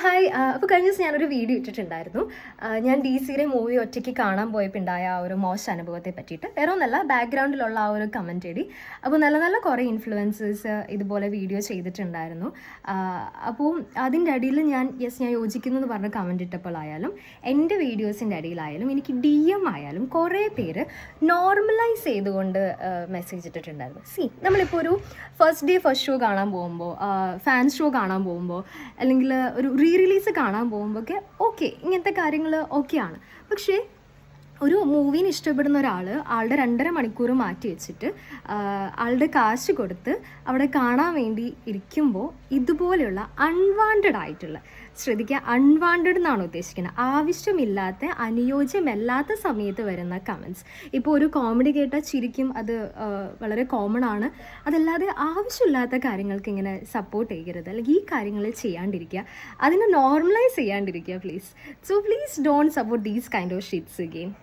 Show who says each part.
Speaker 1: Hi. അപ്പോൾ കഴിഞ്ഞ ദിവസം ഞാനൊരു വീഡിയോ ഇട്ടിട്ടുണ്ടായിരുന്നു. ഞാൻ DC മൂവി ഒറ്റയ്ക്ക് കാണാൻ പോയപ്പോൾ ഉണ്ടായ ആ ഒരു മോശം അനുഭവത്തെ പറ്റിയിട്ട്. വേറെ ഒന്നല്ല, ബാക്ക്ഗ്രൗണ്ടിലുള്ള ആ ഒരു കമൻറ്റ് എടി. അപ്പോൾ നല്ല കുറേ ഇൻഫ്ലുവൻസേഴ്സ് ഇതുപോലെ വീഡിയോ ചെയ്തിട്ടുണ്ടായിരുന്നു. അപ്പോൾ അതിൻ്റെ അടിയിൽ ഞാൻ യോജിക്കുന്നു എന്ന് പറഞ്ഞ കമൻറ്റ് ഇട്ടപ്പോഴായാലും എൻ്റെ വീഡിയോസിൻ്റെ അടിയിലായാലും എനിക്ക് DM ആയാലും കുറേ പേര് നോർമലൈസ് ചെയ്തുകൊണ്ട് മെസ്സേജ് ഇട്ടിട്ടുണ്ടായിരുന്നു. നമ്മളിപ്പോൾ ഒരു ഫസ്റ്റ് ഷോ കാണാൻ പോകുമ്പോൾ, ഫാൻ ഷോ കാണാൻ പോകുമ്പോൾ, അല്ലെങ്കിൽ ഒരു റിലീസ് കാണാൻ പോകുമ്പോഴൊക്കെ ഓക്കെ, ഇങ്ങനത്തെ കാര്യങ്ങൾ ഓക്കെയാണ്. പക്ഷേ ഒരു മൂവീനെ ഇഷ്ടപ്പെടുന്ന ഒരാൾ ആളുടെ 2.5 മണിക്കൂർ മാറ്റി വെച്ചിട്ട് ആളുടെ കാശ് കൊടുത്ത് അവിടെ കാണാൻ വേണ്ടി ഇരിക്കുമ്പോൾ ഇതുപോലെയുള്ള അൺവാണ്ടഡ് ആയിട്ടുള്ള, ശ്രദ്ധിക്കുക, അൺവാണ്ടഡ് എന്നാണ് ഉദ്ദേശിക്കുന്നത്, ആവശ്യമില്ലാത്ത അനുയോജ്യമല്ലാത്ത സമയത്ത് വരുന്ന കമൻറ്റ്സ്. ഇപ്പോൾ ഒരു കോമഡി കേട്ടാൽ ചിരിക്കും, അത് വളരെ കോമൺ ആണ്. അതല്ലാതെ ആവശ്യമില്ലാത്ത കാര്യങ്ങൾക്ക് ഇങ്ങനെ സപ്പോർട്ട് ചെയ്യരുത്, അല്ലെങ്കിൽ ഈ കാര്യങ്ങൾ ചെയ്യാണ്ടിരിക്കുക, അതിനെ നോർമലൈസ് ചെയ്യാണ്ടിരിക്കുക please. So please don't support these kind of shits again.